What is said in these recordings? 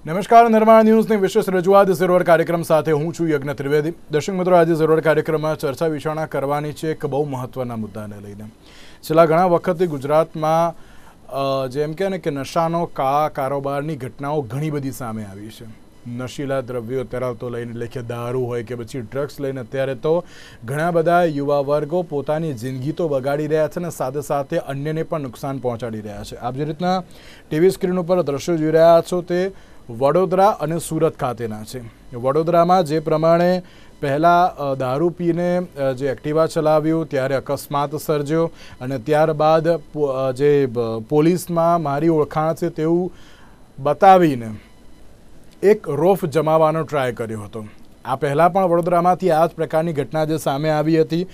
નમસ્કાર, નિર્માણ ન્યૂઝની વિશેષ રજૂઆત ઝરોડ કાર્યક્રમ સાથે હું છું યજ્ઞ ત્રિવેદી. દર્શક મિત્રો, આજે ઝરોડ કાર્યક્રમમાં ચર્ચા વિચારણા કરવાની છે એક બહુ મહત્વના મુદ્દાને લઈને. છેલ્લા ઘણા વખતથી ગુજરાતમાં જેમ કે ને કે નશાનો કાળા કારોબારની ઘટનાઓ ઘણી બધી સામે આવી છે. નશીલા દ્રવ્યો ધરાવતો લઈને એટલે કે દારૂ હોય કે પછી ડ્રગ્સ લઈને અત્યારે તો ઘણા બધા યુવા વર્ગો પોતાની જિંદગી તો બગાડી રહ્યા છે અને સાથે સાથે અન્યને પણ નુકસાન પહોંચાડી રહ્યા છે. આપ જે રીતના ટીવી સ્ક્રીન ઉપર દ્રશ્યો જોઈ રહ્યા છો તે વડોદરા અને સુરત ખાતેના છે. વડોદરામાં જે પ્રમાણે પહેલાં દારૂ પીને જે એક્ટિવા ચલાવ્યું ત્યારે અકસ્માત સર્જ્યો અને ત્યારબાદ જે પોલીસમાં મારી ઓળખાણ છે તેવું બતાવીને એક રોફ જમાવવાનો ટ્રાય કર્યો હતો. આ પહેલાં પણ વડોદરામાંથી આ જ પ્રકારની ઘટના જે સામે આવી હતી.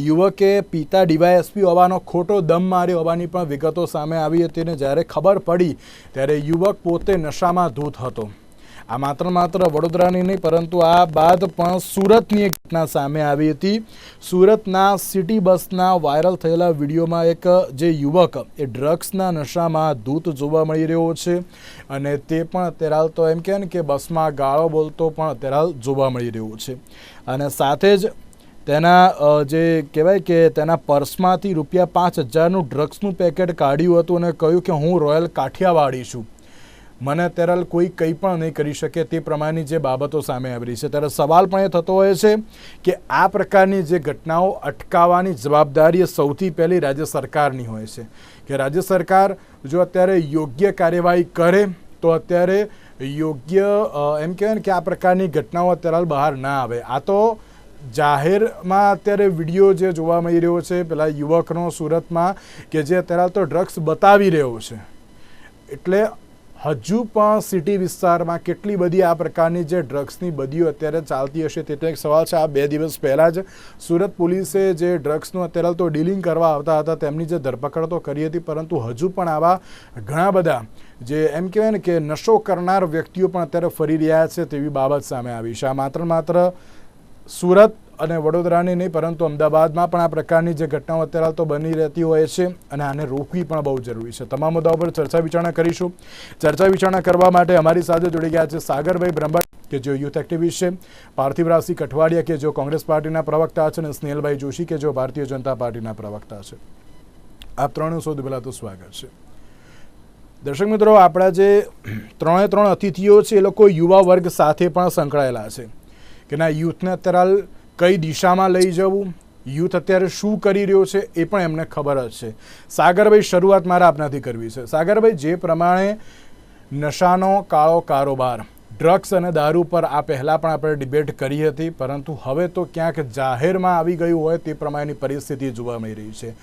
યુવકે પિતા ડીવાયએસપી હોવાનો ખોટો દમ માર્યો હોવાની પણ વિગતો સામે આવી હતી અને જ્યારે ખબર પડી ત્યારે યુવક પોતે નશામાં ધૂત હતો. આ માત્ર વડોદરાની નહીં પરંતુ આ બાદ પણ સુરતની એક ઘટના સામે આવી હતી. સુરતના સિટી બસના વાયરલ થયેલા વિડીયોમાં એક જે યુવક એ ડ્રગ્સના નશામાં ધૂત જોવા મળી રહ્યો છે અને તે પણ અત્યારે તો એમ કહે ને કે બસમાં ગાળો બોલતો પણ અત્યારે જોવા મળી રહ્યો છે. અને સાથે જ તેના જે કહેવાય કે તેના પર્સમાંથી ₹5,000નું ડ્રગ્સનું પેકેટ કાઢ્યું હતું અને કહ્યું કે હું રોયલ કાઠિયાવાડી છું, મને અત્યારે કોઈ કંઈ પણ નહીં કરી શકે, તે પ્રમાણેની જે બાબતો સામે આવી રહી છે. ત્યારે સવાલ પણ એ થતો હોય છે કે આ પ્રકારની જે ઘટનાઓ અટકાવવાની જવાબદારી એ સૌથી પહેલી રાજ્ય સરકારની હોય છે કે રાજ્ય સરકાર જો અત્યારે યોગ્ય કાર્યવાહી કરે તો અત્યારે યોગ્ય એમ કહેવાય ને કે આ પ્રકારની ઘટનાઓ અત્યારે બહાર ના આવે. આ તો જાહેરમાં અત્યારે વિડીયો જે જોવા મળી રહ્યો છે પેલા યુવકનો સુરતમાં કે જે અત્યારે તો ડ્રગ્સ બતાવી રહ્યો છે, એટલે હજુ પણ સિટી વિસ્તારમાં કેટલી બધી આ પ્રકારની જે ડ્રગ્સની બદીઓ અત્યારે ચાલતી હશે તે તો એક સવાલ છે. આ 2 દિવસ પહેલાં જ સુરત પોલીસે જે ડ્રગ્સનું અત્યારે તો ડીલિંગ કરવા આવતા હતા તેમની જે ધરપકડ તો કરી હતી, પરંતુ હજુ પણ આવા ઘણા બધા જે એમ કહેવાય ને કે નશો કરનાર વ્યક્તિઓ પણ અત્યારે ફરી રહ્યા છે તેવી બાબત સામે આવી છે. આ માત્ર સુરત અને વડોદરાની નહીં પરંતુ અમદાવાદમાં પણ આ પ્રકારની જે ઘટનાઓ અત્યારે તો બની રહેતી હોય છે અને આને રોકવી પણ બહુ જરૂરી છે. તમામ મુદ્દાઓ પર ચર્ચા વિચારણા કરીશું. ચર્ચા વિચારણા કરવા માટે અમારી સાથે જોડી ગયા છે સાગરભાઈ બ્રહ્મભટ્ટ કે જે યુથ એક્ટિવિસ્ટ છે, પાર્થિવરાજસિંહ કઠવાડિયા કે જેઓ કોંગ્રેસ પાર્ટીના પ્રવક્તા છે અને સ્નેહલભાઈ જોશી કે જેઓ ભારતીય જનતા પાર્ટીના પ્રવક્તા છે. આપ ત્રણનું સૌથી પહેલાં તો સ્વાગત છે. દર્શક મિત્રો, આપણા જે ત્રણ અતિથિઓ છે એ લોકો યુવા વર્ગ સાથે પણ સંકળાયેલા છે કે ના યુથને અત્યારે કઈ દિશામાં લઈ જવું, યુથ અત્યારે શું કરી રહ્યો છે એ પણ એમને ખબર જ છે. સાગરભાઈ, શરૂઆત મારે આપનાથી કરવી છે. સાગરભાઈ, જે પ્રમાણે નશાનો કાળો કારોબાર ડ્રગ્સ અને દારૂ પર આ પહેલાં પણ આપણે ડિબેટ કરી હતી, પરંતુ હવે તો ક્યાંક જાહેરમાં આવી ગયું હોય તે પ્રમાણેની પરિસ્થિતિ જોવા મળી રહી છે.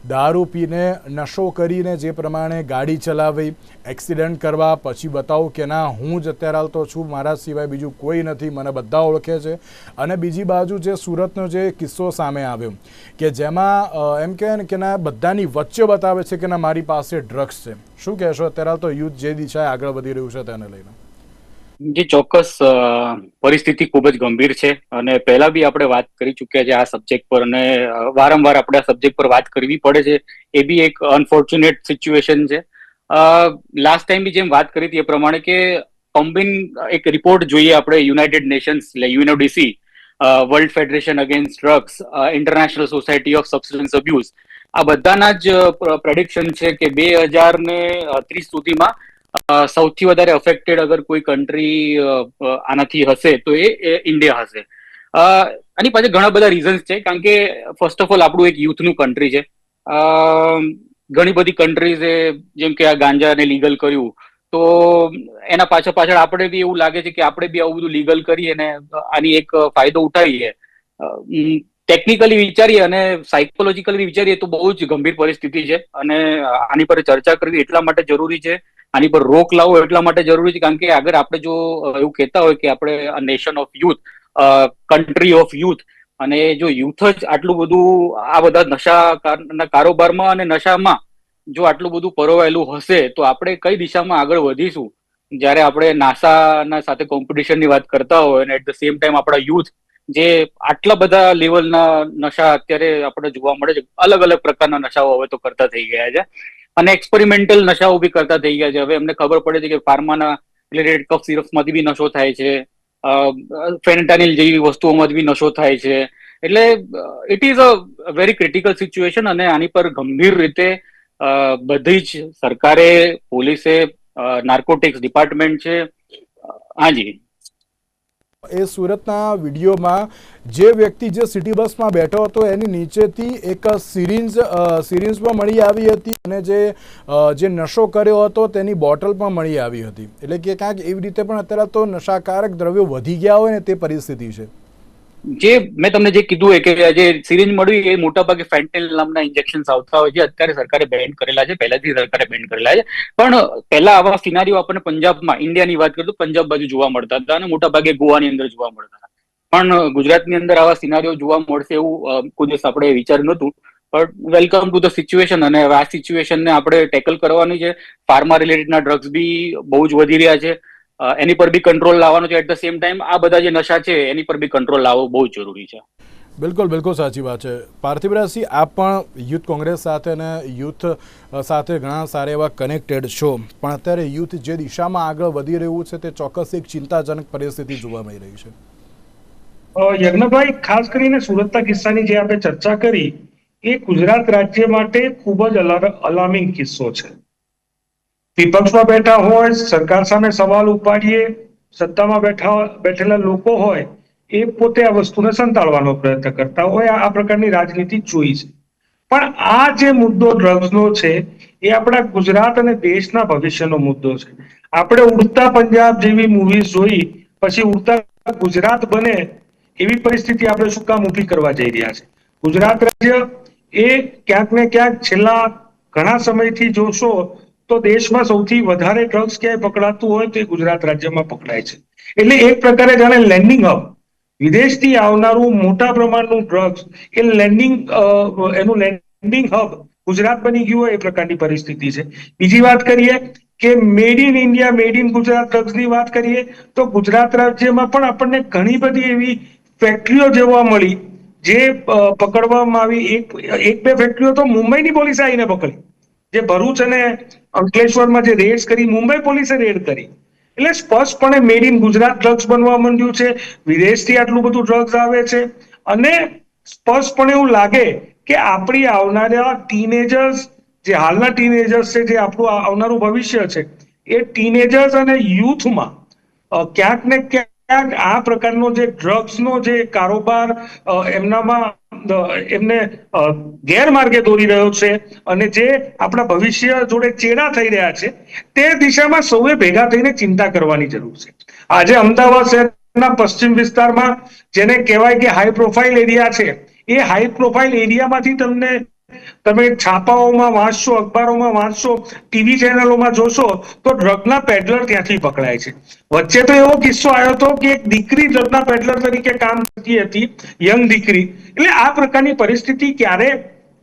દારૂ પીને નશો કરીને જે પ્રમાણે ગાડી ચલાવી, એક્સિડન્ટ કરવા, પછી બતાવું કે ના હું જ અત્યારે તો છું, મારા સિવાય બીજું કોઈ નથી, મને બધા ઓળખે છે. અને બીજી બાજુ જે સુરતનો જે કિસ્સો સામે આવ્યો કે જેમાં એમ કહેવાય ને કે ના બધાની વચ્ચે બતાવે છે કે ના મારી પાસે ડ્રગ્સ છે. શું કહેશો અત્યારે તો યુથ જે દિશાએ આગળ વધી રહ્યું છે તેને લઈને? જે ચોક્કસ પરિસ્થિતિ ખૂબ જ ગંભીર છે અને પહેલા બી આપણે વાત કરી ચૂક્યા છે આ સબ્જેક્ટ પર અને વારંવાર આપણે આ સબ્જેક્ટ પર વાત કરવી પડે છે. એ બી એક અનફોર્ચ્યુનેટ સિચ્યુએશન છે. લાસ્ટ ટાઈમ બી જેમ વાત કરી હતી એ પ્રમાણે કે એક રિપોર્ટ જોઈએ આપણે યુનાઇટેડ નેશન્સ એટલે UNODC, World Federation Against Drugs, International Society of Substance Abuse, આ બધાના જ પ્રેડિક્શન છે કે 2030 સુધીમાં સૌથી વધારે અફેક્ટેડ અગર કોઈ કન્ટ્રી આનાથી હશે તો એ ઇન્ડિયા હશે. આની પાછળ ઘણા બધા રીઝન્સ છે, કારણ કે ફર્સ્ટ ઓફ ઓલ આપણું એક યુથનું કન્ટ્રી છે. ઘણી બધી કન્ટ્રીઝે જેમ કે આ ગાંજાને લીગલ કર્યું તો એના પાછળ આપણે બી એવું લાગે છે કે આપણે બી આવું બધું લીગલ કરીએ ને આની એક ફાયદો ઉઠાવીએ. ટેકનિકલી વિચારીએ અને સાયકોલોજીકલી વિચારીએ તો બહુ જ ગંભીર પરિસ્થિતિ છે અને આની પર ચર્ચા કરવી એટલા માટે જરૂરી છે, આની પર રોક લાવવો એટલા માટે જરૂરી છે, કારણ કે આગળ આપણે જો એવું કહેતા હોય કે આપણે nation of youth, country of youth, અને જો યુથ જ આટલું બધું આ બધા નશાના કારોબારમાં અને નશામાં જો આટલું બધું પરોવાયેલું હશે તો આપણે કઈ દિશામાં આગળ વધીશું? જ્યારે આપણે નાસાના સાથે કોમ્પિટિશનની વાત કરતા હોય અને એટ ધ સેમ ટાઈમ આપણા યુથ જે આટલા બધા લેવલના નશા અત્યારે આપણે જોવા મળે છે, અલગ અલગ પ્રકારના નશાઓ હવે તો કરતા થઈ ગયા છે અને એક્સપેરિમેન્ટલ નશાઓ બી કરતા થઈ ગયા છે. હવે એમને ખબર પડે છે કે ફાર્માના એટલે રેડ કફ સિરપ્સમાંથી બી નશો થાય છે, ફેન્ટાનિલ જેવી વસ્તુઓમાંથી બી નશો થાય છે. એટલે it is a very critical situation અને આની પર ગંભીર રીતે બધી જ સરકારે, પોલીસે, નાર્કોટિક્સ ડિપાર્ટમેન્ટ છે. હાજી, એ સુરતના વિડીયોમાં જે વ્યક્તિ જે સિટી બસમાં બેઠો હતો એની નીચેથી એક સિરિંજમાં મળી આવી હતી અને જે નશો કર્યો હતો તેની બોટલ પણ મળી આવી હતી. એટલે કે ક્યાંક એવી રીતે પણ અત્યારે તો નશાકારક દ્રવ્યો વધી ગયા હોય ને તે પરિસ્થિતિ છે. જે મેં તમને જે કીધું એ કે જે સિરિંજ મળ્યું એ મોટાભાગે ફેન્ટેનિલ નામના ઇન્જેક્શન્સ આવતા હોય છે. અત્યારે સરકારે બેન કરેલા છે, પહેલાથી સરકારે બેન કરેલા છે, પણ પહેલા આવા સિનારીઓ આપણને પંજાબમાં, ઇન્ડિયાની વાત કરીએ તો પંજાબ બાજુ જોવા મળતા હતા અને મોટાભાગે ગોવાની અંદર જોવા મળતા હતા. પણ ગુજરાતની અંદર આવા સિનારીઓ જોવા મળશે એવું કોઈ દિવસ આપણે વિચાર્યું નહોતું. પણ વેલકમ ટુ ધ સિચ્યુએશન, અને આ સિચ્યુએશનને આપણે ટેકલ કરવાની છે. ફાર્મા રિલેટેડના ડ્રગ્સ બી બહુ જ વધી રહ્યા છે, એની પર બી કંટ્રોલ લાવવાનો છે. એટ ધ સેમ ટાઈમ આ બધા જે નશા છે એની પર બી કંટ્રોલ લાવવો બહુ જ જરૂરી છે. બિલકુલ બિલકુલ સાચી વાત છે. પાર્થિવરાજસિંહ, આપ પણ યુથ કોંગ્રેસ સાથે અને યુથ સાથે ઘણા સારા એવા કનેક્ટેડ છો, પણ અત્યારે યુથ જે દિશામાં આગળ વધી રહ્યું છે તે ચોક્કસ એક ચિંતાજનક પરિસ્થિતિ જોવા મળી રહી છે. યજ્ઞભાઈ, ખાસ કરીને સુરતના કિસ્સાની જે આપણે ચર્ચા કરી એ ગુજરાત રાજ્ય માટે ખૂબ જ અલાર્મિંગ કિસ્સો છે. વિપક્ષમાં બેઠા હોય, સરકાર સામે સવાલ ઉપાડીએ, સત્તામાં બેઠેલા લોકો હોય એ પોતે આ વસ્તુને સંતાડવાનો પ્રયત્ન કરતા હોય. આ પ્રકારની રાજનીતિ જોઈ છે. પણ આ જે મુદ્દો ડ્રગ્સનો છે એ આપણા ગુજરાત અને દેશના ભવિષ્યનો મુદ્દો છે. આપણે ઉડતા પંજાબ જેવી મૂવીઝ જોઈ પછી ઉડતા ગુજરાત બને એવી પરિસ્થિતિ આપણે શું કામ ઊભી કરવા જઈ રહ્યા છે? ગુજરાત રાજ્ય એ ક્યાંક ને ક્યાંક છેલ્લા ઘણા સમયથી જોશો તો દેશમાં સૌથી વધારે ડ્રગ્સ ક્યાંય પકડાતું હોય તો એ ગુજરાત રાજ્યમાં પકડાય છે. એટલે એક પ્રકારે જાણે લેન્ડિંગ હબ, વિદેશથી આવનારું મોટા પ્રમાણનું ડ્રગ્સ એ એનું લેન્ડિંગ હબ ગુજરાત બની ગયું હોય એ પ્રકારની પરિસ્થિતિ છે. બીજી વાત કરીએ કે made in India, made in Gujarat ડ્રગ્સની વાત કરીએ તો ગુજરાત રાજ્યમાં પણ આપણને ઘણી બધી એવી ફેક્ટરીઓ જોવા મળી જે પકડવામાં આવી. એક બે ફેક્ટરીઓ તો મુંબઈની પોલીસે આવીને પકડી, જે ભરૂચ અને અંકલેશ્વરમાં જે રેડ કરી, મુંબઈ પોલીસે રેડ કરી. એટલે સ્પષ્ટપણે મેડ ઇન ગુજરાત ડ્રગ્સ બનવા માંડ્યું છે. વિદેશથી આટલું બધું ડ્રગ્સ આવે છે અને સ્પષ્ટપણે એવું લાગે કે આપણી આવનારા ટીનેજર્સ, જે હાલના ટીનેજર્સ છે, જે આપણું આવનારું ભવિષ્ય છે, એ ટીનેજર્સ અને યુથમાં ક્યાંક ને ક્યાંક આ પ્રકારનો જે ડ્રગ્સનો જે કારોબાર એમનામાં એમને ગેરમાર્ગે દોરી રહ્યો છે અને જે આપણા ભવિષ્ય જોડે ચેડા થઈ રહ્યા છે, તે દિશામાં સૌએ ભેગા થઈને ચિંતા કરવાની જરૂર છે. આજે અમદાવાદ શહેરના પશ્ચિમ વિસ્તારમાં જેને કહેવાય કે હાઈ પ્રોફાઇલ એરિયા છે, એ હાઈ પ્રોફાઇલ એરિયામાંથી તમે છાપાઓમાં વાંચશો, અખબારોમાં વાંચશો, ટીવી ચેનલોમાં જોશો તો ડ્રગના પેડલર ત્યાંથી પકડાય છે. વચ્ચે તો એવો કિસ્સો આવ્યો હતો કે એક દીકરી ડ્રગના પેડલર તરીકે કામ કરતી હતી, યંગ દીકરી. એટલે આ પ્રકારની પરિસ્થિતિ ક્યારે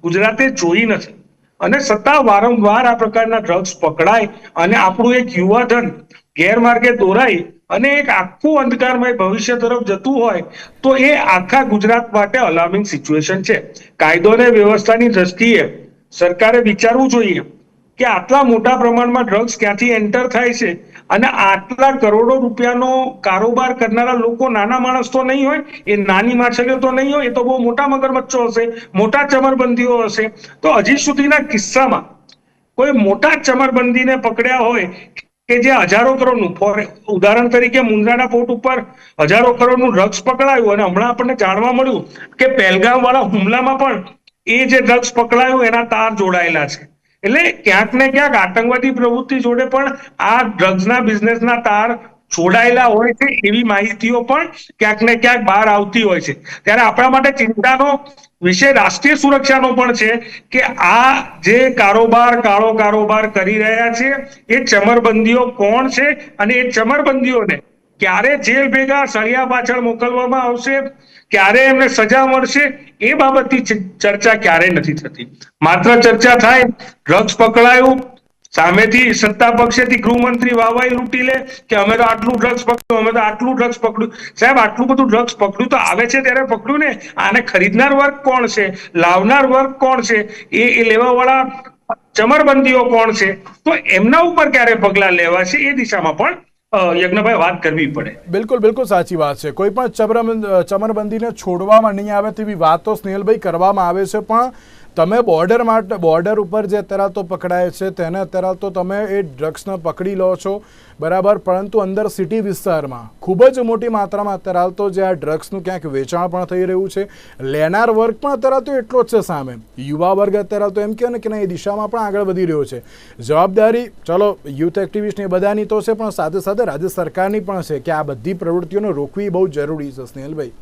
ગુજરાતે જોઈ નથી અને છતાં વારંવાર આ પ્રકારના ડ્રગ્સ પકડાય અને આપણું એક યુવાધન ગેરમાર્ગે દોરાય અને એક આખું અંધકારમય ભવિષ્ય તરફ જતું હોય તો એ આખા ગુજરાત માટે અલાર્મિંગ સિચ્યુએશન છે. કાયદો અને વ્યવસ્થાની દ્રષ્ટિએ સરકારે વિચારવું જોઈએ કે આટલા મોટા પ્રમાણમાં ડ્રગ્સ ક્યાંથી એન્ટર થાય છે અને આટલા કરોડો રૂપિયાનો કારોબાર કરનારા લોકો નાના માણસ તો નહીં હોય, એ નાની માછલીઓ તો નહીં હોય, એ તો બહુ મોટા મગરમચ્છો હશે, મોટા ચમરબંધીઓ હશે. તો હજી સુધીના કિસ્સામાં કોઈ મોટા ચમરબંધીને પકડ્યા હોય કે જે હજારો કરોડનું, ઉદાહરણ તરીકે મુન્દ્રાના પોર્ટ ઉપર હજારો કરોડનું ડ્રગ્સ પકડાયું અને હમણાં આપણને જાણવા મળ્યું કે પહેલગામ વાળા હુમલામાં પણ એ જે ડ્રગ્સ પકડાયું એના તાર જોડાયેલા છે. એટલે ક્યાંક ને ક્યાંક આતંકવાદી પ્રવૃત્તિ જોડે પણ આ ડ્રગ્સના બિઝનેસના તાર જોડાયેલા હોય છે એવી માહિતીઓ પણ ક્યાંક ને ક્યાંક બહાર આવતી હોય છે. ત્યારે આપણા માટે ચિંતાનો વિષય રાષ્ટ્રીય સુરક્ષાનો પણ છે કે આ જે કાળો કારોબાર કરી રહ્યા છે એ ચમરબંધીઓ કોણ છે અને એ ચમરબંધીઓને ક્યારે જેલ ભેગા સળિયા પાછળ મોકલવામાં આવશે, ક્યારે એમને સજા મળશે, એ બાબતની ચર્ચા ક્યારે નથી થતી. માત્ર ચર્ચા થાય ડ્રગ્સ પકડાયું, સામેથી સત્તા પક્ષેથી ગૃહમંત્રી વાહવાઈ લૂંટી લે કે અમે તો આટલું ડ્રગ્સ પકડ્યું, અમે તો આટલું ડ્રગ્સ પકડ્યું. સાહેબ, આટલું બધું ડ્રગ્સ પકડ્યું તો આવે છે ત્યારે પકડ્યું ને. આને ખરીદનાર વર્ગ કોણ છે, લાવનાર વર્ગ કોણ છે, એ લેવા વાળા ચમરબંધીઓ કોણ છે, તો એમના ઉપર ક્યારે પગલા લેવા છે એ દિશામાં પણ યજ્ઞભાઈ વાત કરવી પડે. બિલકુલ બિલકુલ સાચી વાત છે. કોઈ પણ ચમરબંધીને છોડવામાં નહીં આવે તેવી વાતો સ્નેહલભાઈ કરવામાં આવે છે, પણ તમે બોર્ડર ઉપર જે અત્યારે તો પકડાય છે તેને અત્યારે તો તમે એ ડ્રગ્સને પકડી લો છો, બરાબર, પરંતુ અંદર સિટી વિસ્તારમાં ખૂબ જ મોટી માત્રામાં અત્યારે તો જે આ ડ્રગ્સનું ક્યાંક વેચાણ પણ થઈ રહ્યું છે. લેનાર વર્ગ પણ અત્યારે તો એટલો જ છે સામે, યુવા વર્ગ અત્યારે તો એમ કહે ને કે ના એ દિશામાં પણ આગળ વધી રહ્યો છે. જવાબદારી ચલો યુથ એક્ટિવિસ્ટ એ બધાની તો છે, પણ સાથે સાથે રાજ્ય સરકારની પણ છે કે આ બધી પ્રવૃત્તિઓને રોકવી બહુ જરૂરી છે. સ્નેહલભાઈ.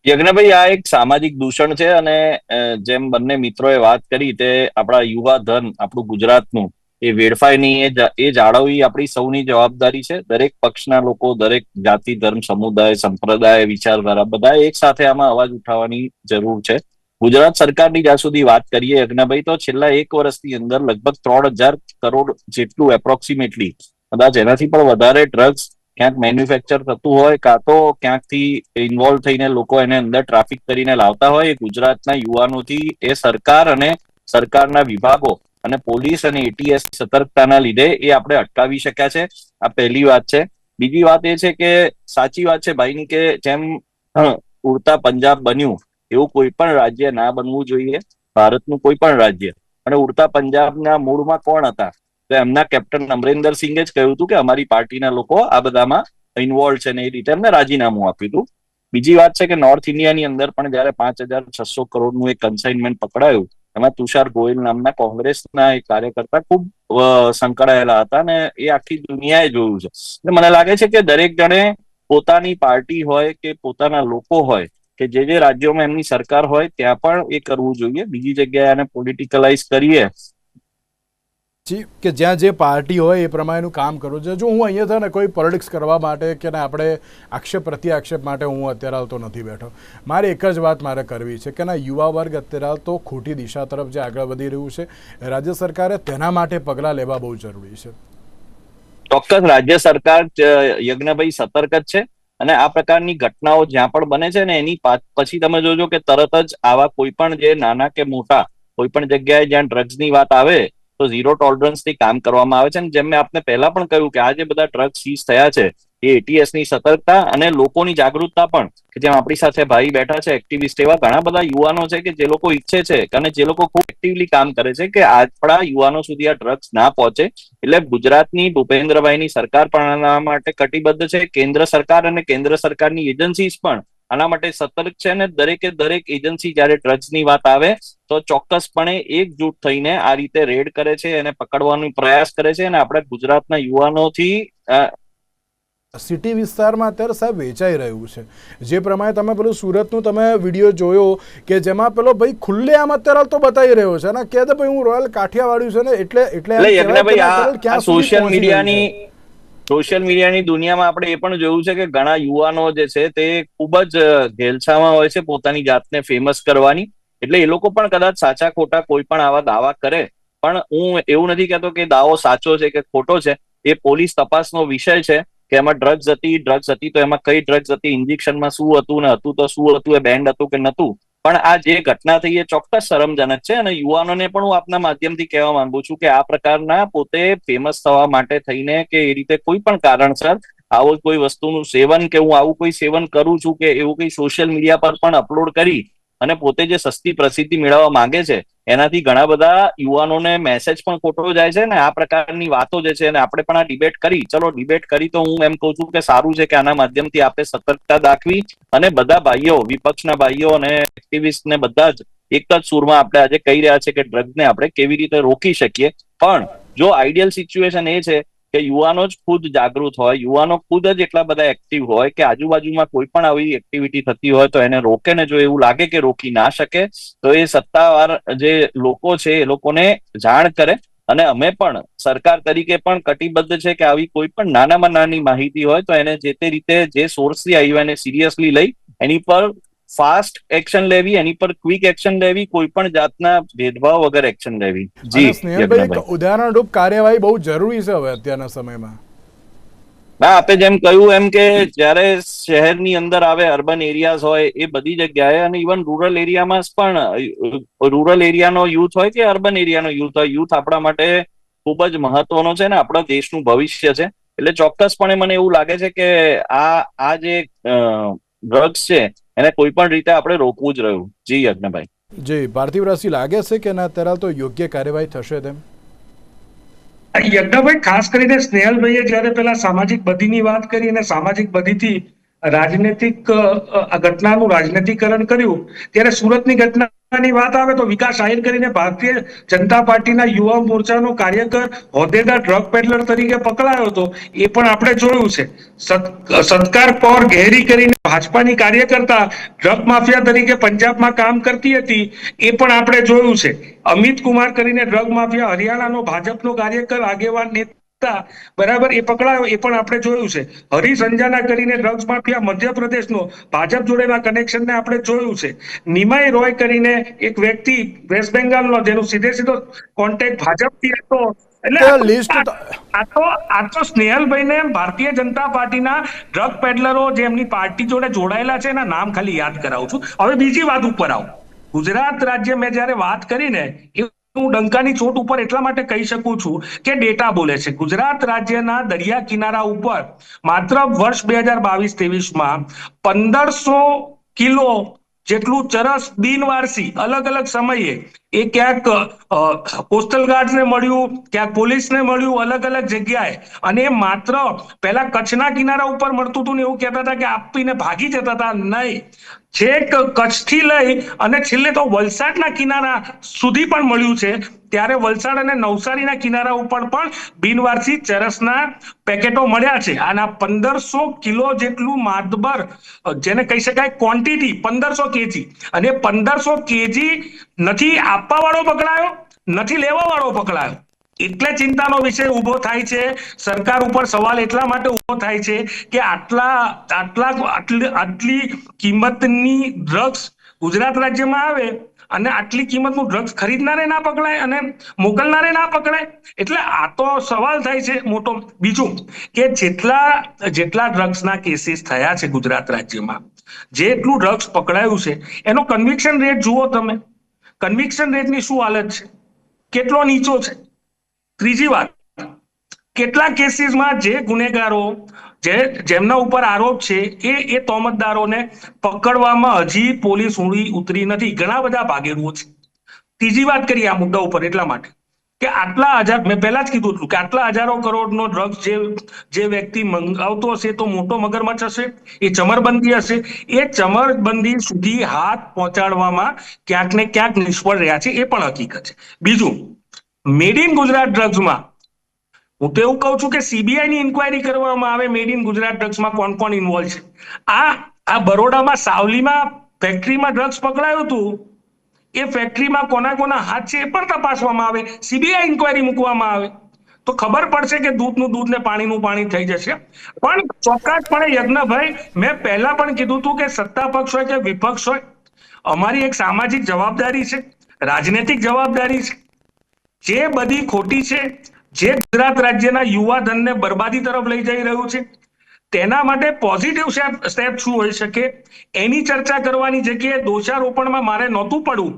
યજ્ઞભાઈ, આ એક સામાજિક દૂષણ છે અને જેમ બંને મિત્રોએ વાત કરી તે આપણા યુવા ધન આપણું ગુજરાતનું એ વેડફાય નહીં એ જાળવવી આપણી સૌની જવાબદારી છે. દરેક પક્ષના લોકો, દરેક જાતિ, ધર્મ, સમુદાય, સંપ્રદાય, વિચારધારા બધા એક સાથે આમાં અવાજ ઉઠાવવાની જરૂર છે. ગુજરાત સરકારની જ્યાં સુધી વાત કરીએ યજ્ઞભાઈ, તો છેલ્લા 1 વર્ષની અંદર લગભગ 3000 કરોડ જેટલું એપ્રોક્સિમેટલી, કદાચ એનાથી પણ વધારે ડ્રગ્સ ક્યાંક મેન્યુફેક્ચર થતું હોય કાં તો ક્યાંકથી ઇન્વોલ્વ થઈને લોકો એને અંદર ટ્રાફિક કરીને લાવતા હોય. એ ગુજરાતના યુવાનોથી એ સરકાર અને સરકારના વિભાગો અને પોલીસ અને એટીએસ સતર્કતાના લીધે એ આપણે અટકાવી શક્યા છે. આ પહેલી વાત છે. બીજી વાત એ છે કે સાચી વાત છે ભાઈની કે જેમ ઉડતા પંજાબ બન્યું એવું કોઈ પણ રાજ્ય ના બનવું જોઈએ, ભારતનું કોઈ પણ રાજ્ય. અને ઉડતા પંજાબના મૂળમાં કોણ હતા? તો એમના કેપ્ટન અમરિન્દર સિંઘે જ કહ્યું હતું કે અમારી પાર્ટીના લોકો આ બધામાં ઇન્વોલ્વ છે ને એ રીતે એમને રાજીનામું આપ્યું હતું. બીજી વાત છે કે નોર્થ ઇન્ડિયાની અંદર પણ જયારે 5600 કરોડનું એક કન્સાઇનમેન્ટ પકડાયું, એમાં તુષાર ગોયલ નામના કોંગ્રેસના એક કાર્યકર્તા ખૂબ સંકળાયેલા હતા અને એ આખી દુનિયાએ જોયું છે. એટલે મને લાગે છે કે દરેક જણે પોતાની પાર્ટી હોય કે પોતાના લોકો હોય કે જે રાજ્યોમાં એમની સરકાર હોય ત્યાં પણ એ કરવું જોઈએ. બીજી જગ્યાએ આને પોલિટિકલાઇઝ કરીએ કે જ્યાં જે પાર્ટી હોય એ પ્રમાણેનું કામ કરવું છે. જો હું અહીંયા થાય ને કોઈ પોલિટિક્સ કરવા માટે કે આપણે આક્ષેપ પ્રત્યાક્ષેપ માટે હું અત્યારે હાલ તો નથી બેઠો. મારે એક જ વાત મારે કરવી છે કે ના યુવા વર્ગ અત્યારે હાલ તો ખોટી દિશા તરફ જે આગળ વધી રહ્યું છે, રાજ્ય સરકારે તેના માટે પગલાં લેવા બહુ જરૂરી છે. ચોક્કસ રાજ્ય સરકાર યજ્ઞભાઈ સતર્ક જ છે અને આ પ્રકારની ઘટનાઓ જ્યાં પણ બને છે ને એની પછી તમે જોજો કે તરત જ આવા કોઈ પણ જે નાના કે મોટા કોઈ પણ જગ્યાએ જ્યાં ડ્રગ્સની વાત આવે તો 0 ટોલરન્સ થી કામ કરવામાં આવે છે. અને જેમ મેં આપને પહેલા પણ કહ્યું કે આ જે બધા ડ્રગ્સ સીઝ થયા છે એ એટીએસ ની સતર્કતા અને લોકોની જાગૃતતા પણ, કે જેમ આપણી સાથે ભાઈ બેઠા છે એક્ટિવિસ્ટ, એવા ઘણા બધા યુવાનો છે કે જે લોકો ઈચ્છે છે અને જે લોકો ખૂબ એક્ટિવલી કામ કરે છે કે આપણા યુવાનો સુધી આ ડ્રગ્સ ના પહોંચે. એટલે ગુજરાતની ભૂપેન્દ્રભાઈની સરકાર પણ આના માટે કટિબદ્ધ છે. કેન્દ્ર સરકાર અને કેન્દ્ર સરકારની એજન્સીઝ પણ આના માટે સતર્ક છે અને દરેક એજન્સી જયારે ડ્રગ્સની વાત આવે તો ચોક્કસપણે એકજૂટ થઈને આ રીતે રેડ કરે છે અને પકડવાનો પ્રયાસ કરે છે. અને આપણા ગુજરાતના યુવાનોથી સિટી વિસ્તારમાં અત્યારે સાહેબ વેચાઈ રહ્યું છે. જે પ્રમાણે તમે પેલું સુરતનું તમે વિડીયો જોયો કે જેમાં પેલો ભાઈ ખુલ્લે આમ અત્યારે તો બતાવી રહ્યો છે ને કે ભાઈ હું રોયલ કાઠિયાવાડી છે ને એટલે સોશિયલ મીડિયાની દુનિયામાં આપણે એ પણ જોયું છે કે ઘણા યુવાનો જે છે તે ખૂબ જ ઘેલછામાં હોય છે પોતાની જાતને ફેમસ કરવાની. એટલે એ લોકો પણ કદાચ સાચા ખોટા કોઈ પણ આવા દાવા કરે, પણ હું એવું નથી કહેતો કે દાવો સાચો છે કે ખોટો છે. એ પોલીસ તપાસનો વિષય છે કે એમાં ડ્રગ્સ હતી તો એમાં કઈ ડ્રગ્સ હતી, ઇન્જેક્શનમાં શું હતું ને હતું તો શું હતું, એ બેન્ડ હતું કે નતું. પણ આ જે ઘટના થઈ એ ચોક્કસ શરમજનક છે અને યુવાનોને પણ હું આપના માધ્યમથી કહેવા માંગુ છું કે આ પ્રકારના પોતે ફેમસ થવા માટે થઈને કે એ રીતે કોઈ પણ કારણસર આવું કોઈ વસ્તુનું સેવન કે હું આવું કોઈ સેવન કરું છું કે એવું કોઈ સોશિયલ મીડિયા પર પણ અપલોડ કરી અને પોતે જે સસ્તી પ્રસિદ્ધિ મેળવવા માંગે છે એનાથી ઘણા બધા યુવાનોને મેસેજ પણ ખોટો જાય છે. ને આ પ્રકારની વાતો જે છે અને આપણે પણ આ ડિબેટ કરી તો હું એમ કહું છું કે સારું છે કે આના માધ્યમથી આપણે સતર્કતા દાખવી અને બધા ભાઈઓ, વિપક્ષના ભાઈઓ અને એક્ટિવિસ્ટ ને બધા જ એક જ સુરમાં આપણે આજે કહી રહ્યા છે કે ડ્રગ્સને આપણે કેવી રીતે રોકી શકીએ. પણ જો આઈડિયલ સિચ્યુએશન એ છે કે યુવાનો જ ખુદ જાગૃત હોય, યુવાનો ખુદ જ એટલા બધા એક્ટિવ હોય કે આજુબાજુમાં કોઈ પણ આવી એક્ટિવિટી થતી હોય તો એને રોકે. ને જો એવું લાગે કે રોકી ના શકે તો એ સત્તાવાર જે લોકો છે એ લોકોને જાણ કરે. અને અમે પણ સરકાર તરીકે પણ કટિબદ્ધ છે કે આવી કોઈ પણ નાનામાં નાની માહિતી હોય તો એને જે તે રીતે જે સોર્સથી આવી હોય એને સિરિયસલી લઈ એની પર ફાસ્ટ એક્શન લેવી, એની પર ક્વિક એક્શન લેવી, કોઈ પણ જાતના ભેદભાવ વગર એક્શન લેવી. જી સ્નેહલભાઈ, ઉદાહરણરૂપ કાર્યવાહી બહુ જરૂરી છે હવે અત્યારના સમયમાં. ના, આપે જેમ કહ્યું એમ કે જયારે શહેરની અંદર આવે, અર્બન એરિયાઝ હોય એ બધી જગ્યાએ અને ઇવન રૂરલ એરિયામાં પણ, રૂરલ એરિયાનો યુથ હોય કે અર્બન એરિયાનો યુથ હોય, યુથ આપણા માટે ખૂબ જ મહત્વનો છે ને આપણા દેશનું ભવિષ્ય છે. એટલે ચોક્કસપણે મને એવું લાગે છે કે આ જે ડ્રગ્સ છે એને કોઈ પણ રીતે આપણે રોકવું જ રહ્યું. જી યજ્ઞભાઈ. જી પાર્થિવ રાશિ, લાગે છે કે ના અત્યારે તો યોગ્ય કાર્યવાહી થશે તેમ? યજ્ઞભાઈ, ખાસ કરીને સ્નેહલભાઈએ જયારે પેલા સામાજિક બદીની વાત કરી અને સામાજિક બદીથી રાજનૈતિક ઘટનાનું રાજનીતિકરણ કર્યું, ત્યારે સુરતની ઘટનાની વાત આવે તો વિકાસ આહિર કરીને ભારતીય જનતા પાર્ટીના યુવા મોરચાનો કાર્યકર હોદ્દેદાર ડ્રગ પેડલર તરીકે પકડાયો હતો. એ પણ આપણે જોયું છે. સત્કાર કૌર ગહેરી કરીને ભાજપાની કાર્યકર્તા ડ્રગ માફિયા તરીકે પંજાબમાં કામ કરતી હતી, એ પણ આપણે જોયું છે. અમિત કુમાર કરીને ડ્રગ માફિયા હરિયાણાનો ભાજપનો કાર્યકર આગેવાન નેતા બરાબર, એ પકડાયો, એ પણ આપણે જોયું છે. હરીશ અંજાના કરીને ડ્રગ્સ માફિયા મધ્યપ્રદેશનો ભાજપ જોડેના કનેક્શનને આપણે જોયું છે. નિમાઈ રોય કરીને એક વ્યક્તિ વેસ્ટ બેંગાલનો, જેનો સીધો કોન્ટેક્ટ ભાજપથી હતો. એટલે આ તો સ્નેહલભાઈને ભારતીય જનતા પાર્ટીના ડ્રગ પેડલરો જે એમની પાર્ટી જોડે જોડાયેલા છે એના નામ ખાલી યાદ કરાવું છું. હવે બીજી વાત ઉપર આવું. ગુજરાત રાજ્ય મેં જયારે વાત કરીને હું ડંકાની ચોટ ઉપર એટલા માટે કહી શકું છું કે ડેટા બોલે છે. ગુજરાત રાજ્યના દરિયા કિનારા ઉપર માત્ર વર્ષ 2022-23માં 1500 કિલો જેટલું ચરસ બિનવારસી અલગ અલગ સમયે એ ક્યાંક કોસ્ટલ ગાર્ડને મળ્યું, ક્યાંક પોલીસને મળ્યું, અલગ અલગ જગ્યાએ. અને માત્ર પહેલા કચ્છના કિનારા ઉપર મળતું હતું ને એવું કહેતા હતા કે આપીને ભાગી જતા હતા. નહીં, છેક કચ્છથી લઈ અને છેલ્લે તો વલસાડના કિનારા સુધી પણ મળ્યું છે. ત્યારે વલસાડ અને નવસારીના કિનારા ઉપર પણ બિનવારસી ચરસના પેકેટો મળ્યા છે. આના 1500 કિલો જેટલું માતબર, જેને કહી શકાય ક્વોન્ટિટી 1500 કેજી, અને 1500 કેજી નથી આપવા વાળો પકડાયો, નથી લેવા વાળો પકડાયો. એટલે ચિંતાનો વિષય ઉભો થાય છે. સરકાર ઉપર સવાલ એટલા માટે ઉભો થાય છે કે આટલી કિંમતની ડ્રગ્સ ગુજરાત રાજ્યમાં આવે અને આટલી કિંમતનું ડ્રગ્સ ખરીદનારે ના પકડાય અને મોકલનારે ના પકડાય. એટલે આ તો સવાલ થાય છે મોટો. બીજું કે જેટલા ડ્રગ્સના કેસીસ થયા છે ગુજરાત રાજ્યમાં, જેટલું ડ્રગ્સ પકડાયું છે, એનો કન્વિક્શન રેટ જુઓ તમે. કન્વિક્શન રેટની શું હાલત છે, કેટલો નીચો છે. ત્રીજી વાત, કેટલા કેસીસમાં જે ગુનેગારો જેમના ઉપર આરોપ છે એ તોમતદારોને પકડવામાં હજી પોલીસ ઊંડી ઉતરી નથી. ઘણા બધા ભાગેડુઓ છે. ત્રીજી વાત કરીએ આ મુદ્દા ઉપર એટલા માટે કે આટલા હજાર, મેં પહેલા જ કીધું હતું કે આટલા હજારો કરોડનો ડ્રગ્સ જે વ્યક્તિ મંગાવતો હશે તો મોટો મગરમચ્છ હશે, એ ચમરબંધી હશે. એ ચમરબંધી સુધી હાથ પહોંચાડવામાં ક્યાંક ને ક્યાંક નિષ્ફળ રહ્યા છે, એ પણ હકીકત છે. બીજું, મેડ ઇન ગુજરાત ડ્રગ્સમાં હું તો એવું કહું છું કે સીબીઆઈની ઇન્કવાયરી કરવામાં આવે મેડ ઇન ગુજરાત ડ્રગ્સમાં કોણ કોણ ઇન્વોલ્વ છે. આ બરોડામાં સાવલીમાં ફેક્ટરીમાં ડ્રગ્સ પકડાયું હતું, એ ફેક્ટરીમાં કોના હાથ છે એ પણ તપાસવામાં આવે, સીબીઆઈ ઇન્કવાયરી મૂકવામાં આવે તો ખબર પડશે કે દૂધનું દૂધ ને પાણીનું પાણી થઈ જશે. પણ ચોક્કસપણે યજ્ઞભાઈ, મેં પહેલા પણ કીધું હતું કે સત્તા પક્ષ હોય કે વિપક્ષ હોય, અમારી એક સામાજિક જવાબદારી છે, રાજનૈતિક જવાબદારી છે. જે બધી ખોટી છે, જે ગુજરાત રાજ્યના યુવા ધનને બરબાદી તરફ લઈ જઈ રહ્યું છે, તેના માટે પોઝિટિવ સ્ટેપ શું હોઈ શકે એની ચર્ચા કરવાની જગ્યાએ દોષારોપણમાં મારે નહોતું પડવું.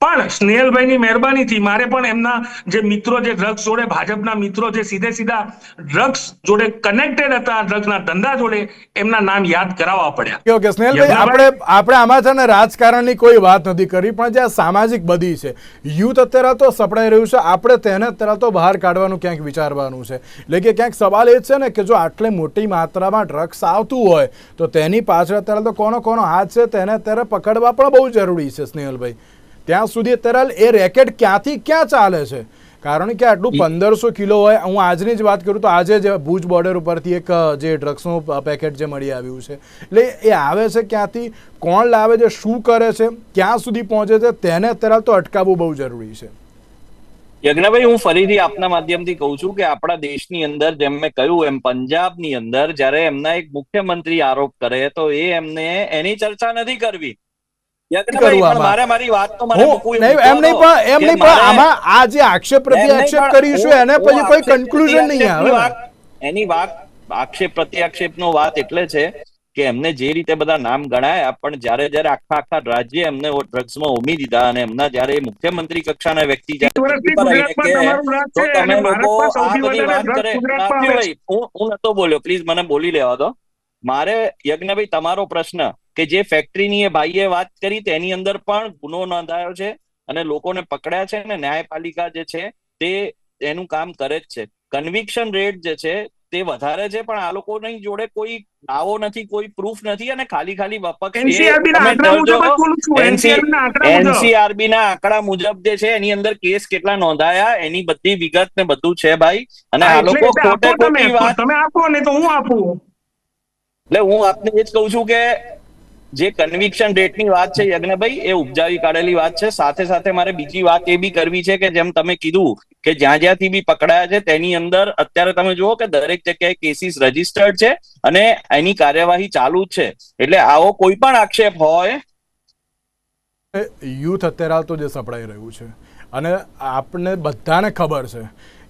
પણ સ્નેહલભાઈની મહેરબાનીથી મારે પણ એમના જે મિત્રો, જે ડ્રગ્સ જોડે, ભાજપના મિત્રો જે સીધા ડ્રગ્સ જોડે કનેક્ટેડ હતા, ડ્રગ્સના ધંધા જોડે, એમના નામ યાદ કરાવવા પડ્યા. ઓકે સ્નેહલભાઈ, આપણે આમાં છે ને રાજકારણની કોઈ વાત નથી કરી, પણ જે સામાજિક બધી છે, યુથ અત્યારે તો સપડાઈ રહ્યું છે, આપણે તેને અત્યારે તો બહાર કાઢવાનું ક્યાંક વિચારવાનું છે. એટલે કે ક્યાંક સવાલ એ છે ને કે જો આટલી મોટી માત્રામાં ડ્રગ્સ આવતું હોય તો તેની પાછળ અત્યારે તો કોનો હાથ છે તેને અત્યારે પકડવા પણ બહુ જરૂરી છે. સ્નેહલભાઈ, ત્યાં સુધી અત્યારે એ રેકેટ ક્યાંથી ક્યાં ચાલે છે? કારણ કે આટલું 1500 કિલો હોય. હું આજની જ વાત કરું તો આજે જ ભુજ બોર્ડર ઉપરથી એક જે ડ્રગ્સનું પેકેટ જે મળી આવ્યું છે, એટલે એ આવે છે ક્યાંથી, કોણ લાવે છે, શું કરે છે, ક્યાં સુધી પહોંચે છે, તેને અત્યારે તો અટકાવવું બહુ જરૂરી છે. યજ્ઞભાઈ, હું ફરીથી આપના માધ્યમથી કહું છું કે આપણા દેશની અંદર, જેમ મેં કહ્યું એમ, પંજાબની અંદર જ્યારે એમના એક મુખ્યમંત્રી આરોપ કરે તો એમને એની ચર્ચા નથી કરવી. એની વાત આક્ષેપ પ્રત્યાક્ષેપ નો વાત એટલે છે કે એમને જે રીતે બધા નામ ગણાયા, પણ જયારે આખા રાજ્ય એમને ડ્રગ્સમાં ઉમી દીધા અને એમના જયારે મુખ્યમંત્રી કક્ષાના વ્યક્તિ જયારે TV પર આવીને કે તો તમે લોકો આ બધી વાત કરે. ભાઈ હું નતો બોલ્યો, પ્લીઝ મને બોલી લેવા દો. મારે યજ્ઞભાઈ તમારો પ્રશ્ન કે જે ફેક્ટરીની એ ભાઈએ વાત કરી તેની અંદર પણ ગુનો નોંધાયો છે અને લોકોને પકડ્યા છે અને ન્યાયપાલિકા જે છે તે એનું કામ કરે જ છે. કન્વિક્શન રેટ જે છે તે વધારે છે, પણ આ લોકોની જોડે કોઈ દાવો નથી, કોઈ પ્રૂફ નથી અને ખાલી એનસીઆરબી ના આંકડા મુજબ જે છે એની અંદર કેસ કેટલા નોંધાયા એની બધી વિગત ને બધું છે ભાઈ. અને આ લોકો ખોટે ખોટી વાત તમે આપો ને તો હું આપું. એટલે હું આપને એ જ કહું છું કે જે કન્વિક્શન રેટની વાત છે યજ્ઞભાઈ, એ ઉપજાવી કાઢેલી વાત છે. સાથે સાથે મારે બીજી વાત એ બી કરવી છે કે જેમ તમે કીધું કે જ્યાંથી બી પકડાયા છે તેની અંદર અત્યારે તમે જુઓ કે દરેક જગ્યાએ કેસીસ રજીસ્ટર્ડ છે અને એની કાર્યવાહી ચાલુ જ છે. એટલે આવો કોઈ પણ આક્ષેપ હોય, યુથ અત્યારે હાલ તો જે સપડાઈ રહ્યું છે અને આપણને બધાને ખબર છે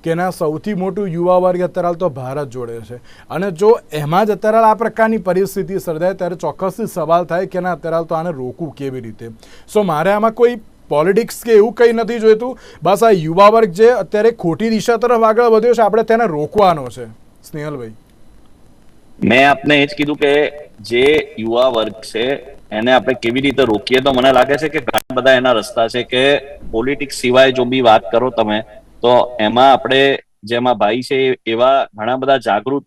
કે એના સૌથી મોટું યુવા વર્ગ અત્યારે હાલ તો ભારત જોડે છે અને જો એમાં જ અત્યારે હાલ આ પ્રકારની પરિસ્થિતિ સર્જાય ત્યારે ચોક્કસથી સવાલ થાય કે ના અત્યારે હાલ તો આને રોકવું કેવી રીતે. સો મારે આમાં કોઈ પોલિટિક્સ કે એવું કંઈ નથી જોઈતું, બસ આ યુવા વર્ગ જે અત્યારે ખોટી દિશા તરફ આગળ વધ્યો છે આપણે તેને રોકવાનો છે. સ્નેહલભાઈ, મેં આપને એ જ કીધું કે જે યુવા વર્ગ છે એને આપણે કેવી રીતે રોકીએ, તો મને લાગે છે કે ઘણા બધા એના રસ્તા છે કે પોલિટિક્સ સિવાય જો બી વાત કરો તમે તો એમાં આપણે જેમાં ભાઈ છે એવા ઘણા બધા જાગૃત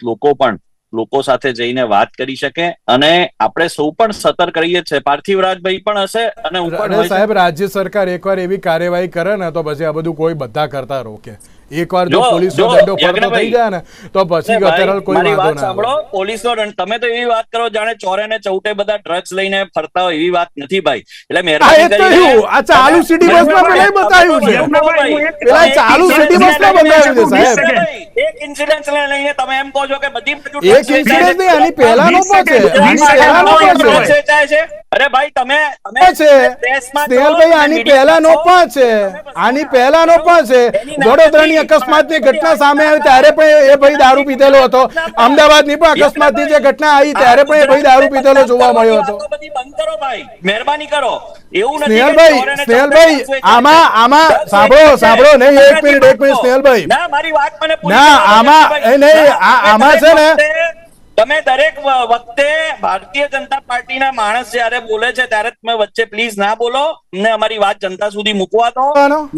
લોકો સાથે જઈને વાત કરી શકે અને આપણે સૌ પણ સતર્ક રહીએ છીએ. પાર્થિવરાજભાઈ પણ હશે અને હું પણ. સાહેબ, રાજ્ય સરકાર એકવાર એવી કાર્યવાહી કરે ને તો પછી આ બધું કોઈ બધા કરતા રોકે. એકવાર જો પોલીસનો દંડો પડતો થઈ જાય ને તો પછી અત્યારે કોઈ વાંધો ના સાંભળો. પોલીસનો દંડ તમે તો એવી વાત કરો જાણે ચોરે ને ચૌટે બધા ડ્રગ્સ લઈને ફરતા હોય, એવી વાત નથી ભાઈ. એટલે મહેરબાની કરીને આ ચાલુ સિટી બસમાં પેલા બતાવ્યું છે, પેલા ચાલુ સિટી બસમાં બતાવ્યું છે સાહેબ. એક ઇન્સિડન્ટ લઈને તમે એમ કહો છો કે બધી એક ઇન્સિડન્ટ નહીં, આની પહેલાનો પણ છે, આની પહેલાનો પણ છે. અરે ભાઈ તમે સ્નેહલભાઈ, આની પહેલાનો પણ છે, આની પહેલાનો પણ છે. વડોદરાની અકસ્માતની ઘટના સામે આવી ત્યારે પણ એ ભાઈ દારૂ પીધેલો હતો. અમદાવાદની પણ અકસ્માતની જે ઘટના આવી ત્યારે પણ એ ભાઈ દારૂ પીધેલો જોવા મળ્યો હતો. બંધ કરો ભાઈ, મહેરબાની કરો. એવું સ્નેહલભાઈ, આમાં સાંભળો નહીં, એક મિનિટ સ્નેહલભાઈ, ના મારી વાત મને ના આમાં છે ને તમે દરેક વખતે ભારતીય જનતા પાર્ટીના માણસ જયારે બોલે છે ત્યારે તમે વચ્ચે પ્લીઝ ના બોલો. અમને અમારી વાત જનતા સુધી મૂકવા દો.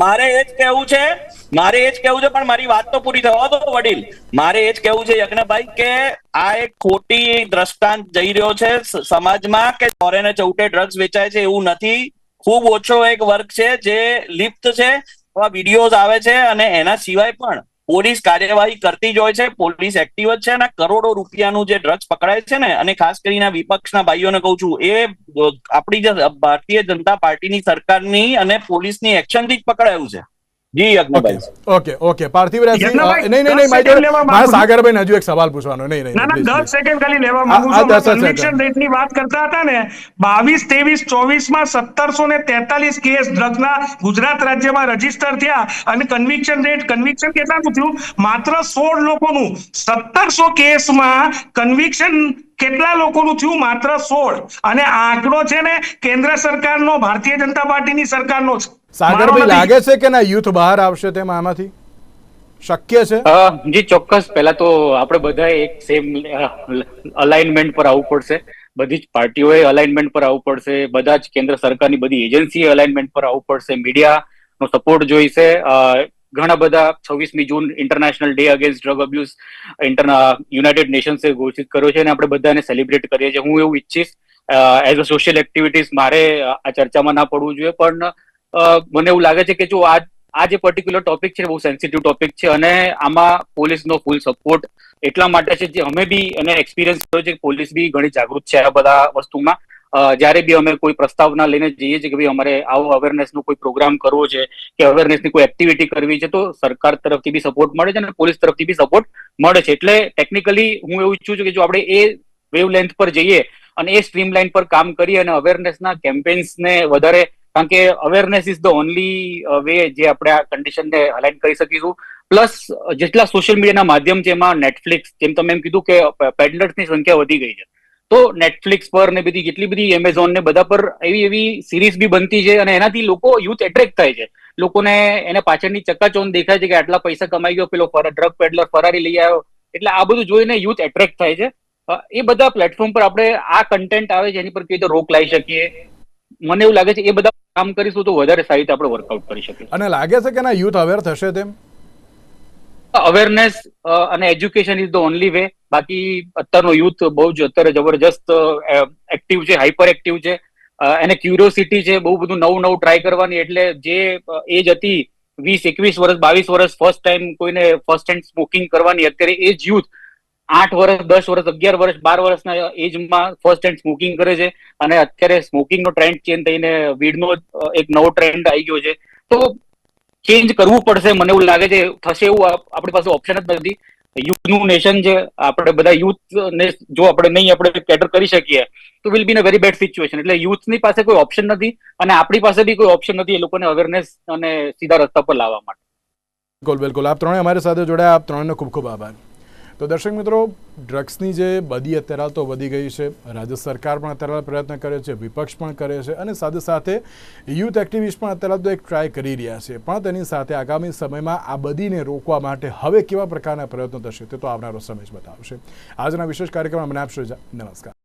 મારે એ જ કહેવું છે પણ મારી વાત તો પૂરી થવા દો વડીલ. મારે એ જ કહેવું છે યજ્ઞભાઈ કે આ એક ખોટી દ્રષ્ટાંત જઈ રહ્યો છે સમાજમાં કે ચોરે ને ચૌટે ડ્રગ્સ વેચાય છે, એવું નથી. ખૂબ ઓછો એક વર્ગ છે જે લિપ્ત છે, વિડીયોઝ આવે છે અને એના સિવાય પણ પોલીસ કાર્યવાહી કરતી જ હોય છે. પોલીસ એક્ટિવ જ છે અને કરોડો રૂપિયાનું જે ડ્રગ્સ પકડાય છે ને, અને ખાસ કરીને વિપક્ષના ભાઈઓને કહું છું, એ આપણી જે ભારતીય જનતા પાર્ટીની સરકારની અને પોલીસની એક્શનથી જ પકડાયું છે. જી યજ્ઞભાઈ. ઓકે પાર્થિવરાજ, સાગરભાઈ હજુ એક સવાલ પૂછવાનો. નહીં 10 સેકન્ડ ખાલી લેવા માંગુ છું. કન્વિક્શન રેટની વાત કરતા હતા ને, 22, 23, 24 માં 1743 કેસ ડ્રગ્સના ગુજરાત રાજ્યમાં રજીસ્ટર થયા અને કન્વિક્શન કેટલાનું થયું? માત્ર 16 લોકોનું. 1700 કેસમાં કન્વિક્શન કેટલા લોકોનું થયું? માત્ર 16. અને આ આંકડો છે ને કેન્દ્ર સરકારનો, ભારતીય જનતા પાર્ટીની સરકારનો છે. સાગરભાઈ, લાગે છે કે ના યુથ બહાર આવશે તેમાં આમાંથી શક્ય છે? જી ચોક્કસ. પહેલા તો આપણે બધા એક સેમ અલાઇનમેન્ટ પર આવવું પડશે. બધી જ પાર્ટીઓએ અલાઇનમેન્ટ પર આવવું પડશે. બધા જ કેન્દ્ર સરકારની બધી એજન્સીએ અલાઇનમેન્ટ પર આવવું પડશે. મીડિયાનો સપોર્ટ જોઈશે. ઘણા બધા 26મી June International Day Against Drug Abuse United નેશન્સે ઘોષિત કર્યો છે અને આપણે બધાને સેલિબ્રેટ કરીએ છીએ. હું એવું ઈચ્છીશ એઝ અ સોશિયલ એક્ટિવિટીઝ મારે આ ચર્ચામાં ના પડવું જોઈએ, પણ મને એવું લાગે છે કે જો આ જે પર્ટિક્યુલર ટોપિક છે બહુ સેન્સિટિવ ટોપિક છે અને આમાં પોલીસનો ફૂલ સપોર્ટ એટલા માટે છે જે અમે બી એને એક્સપિરિયન્સ કર્યો છે. પોલીસ બી ઘણી જાગૃત છે આ બધા વસ્તુમાં. જયારે બી અમે કોઈ પ્રસ્તાવના લઈને જઈએ છીએ કે ભાઈ અમારે આવો અવેરનેસનો કોઈ પ્રોગ્રામ કરવો છે કે અવેરનેસની કોઈ એક્ટિવિટી કરવી છે, તો સરકાર તરફથી બી સપોર્ટ મળે છે અને પોલીસ તરફથી બી સપોર્ટ મળે છે. એટલે ટેકનિકલી હું એવું ઈચ્છું છું કે જો આપણે એ વેવ લેન્થ પર જઈએ અને એ સ્ટ્રીમ લાઇન પર કામ કરીએ અને અવેરનેસના કેમ્પેન્સને વધારે, કારણ કે awareness is the only way જે આપણે આ કન્ડિશનને અલાઇન કરી શકીશું. પ્લસ જેટલા સોશિયલ મીડિયાના માધ્યમ છે એમાં નેટફ્લિક્સ, જેમ તમે એમ કીધું કે પેડલર્સની સંખ્યા વધી ગઈ છે, તો નેટફ્લિક્સ પર ને બધી કેટલી બધી એમેઝોન ને બધા પર એવી સિરીઝ બી બનતી છે અને એનાથી લોકો યુથ એટ્રેક્ટ થાય છે. લોકોને એને પાછળની ચકાચોંધ દેખાય છે કે આટલા પૈસા કમાઈ ગયો, પેલો ડ્રગ પેડલર ફરારી લઈ આવ્યો. એટલે આ બધું જોઈને યુથ એટ્રેક્ટ થાય છે. એ બધા પ્લેટફોર્મ પર આપણે આ કન્ટેન્ટ આવે છે એની પર કેવી રીતે રોક લાવી શકીએ, મને એવું લાગે છે એ બધા કામ કરીશું તો વધારે સારી રીતે આપણે વર્કઆઉટ કરી શકીએ. અને લાગે છે કે ના યુથ અવેર થશે તેમ? અવેરનેસ અને education is the only way. બાકી અત્યારનો યુથ બહુ જ અત્યારે જબરજસ્ત એક્ટિવ છે, હાઈપર એક્ટિવ છે. એને ક્યુરિયોસિટી છે બહુ બધું નવું નવું ટ્રાય કરવાની. એટલે જે એજ હતી 20, 21 વર્ષ, 22 વર્ષ ફર્સ્ટ ટાઈમ કોઈને ફર્સ્ટ હેન્ડ સ્મોકિંગ કરવાની, અત્યારે એ જ યુથ 8 વર્ષ, 10 વર્ષ, 11 વર્ષ, 12 વર્ષના એજમાં ફર્સ્ટ હેન્ડ સ્મોકિંગ કરે છે. અને અત્યારે સ્મોકિંગનો ટ્રેન્ડ ચેન્જ થઈને વીડનો એક નવો ટ્રેન્ડ આવી ગયો છે. તો ચેન્જ કરવું પડશે, મને એવું લાગે છે. થશે એવું આપણી પાસે ઓપ્શન જ નથી. યુથનું નેશન છે, આપણે બધા યુથને જો આપણે કેટર કરી શકીએ તો will be in a very bad situation. એટલે યુથની પાસે કોઈ ઓપ્શન નથી અને આપણી પાસે બી કોઈ ઓપ્શન નથી એ લોકોને અવેરનેસ અને સીધા રસ્તા પર લાવવા માટે. બિલકુલ બિલકુલ, આપ ત્રણે અમારી સાથે જોડાયા, આપ ત્રણેનો ખૂબ ખૂબ આભાર. તો દર્શક મિત્રો, ડ્રગ્સની જે બધી અત્યારે તો વધી ગઈ છે, રાજ્ય સરકાર પણ અત્યારે પ્રયત્ન કરે છે, વિપક્ષ પણ કરે છે અને સાથે સાથે યુથ એક્ટિવિસ્ટ પણ અત્યારે તો એક ટ્રાય કરી રહ્યા છે. પણ તેની સાથે આગામી સમયમાં આ બધીને રોકવા માટે હવે કેવા પ્રકારના પ્રયત્નો થશે તે તો આવનારો સમય જ બતાવશે. આજના વિશેષ કાર્યક્રમ અમને આપશો. નમસ્કાર.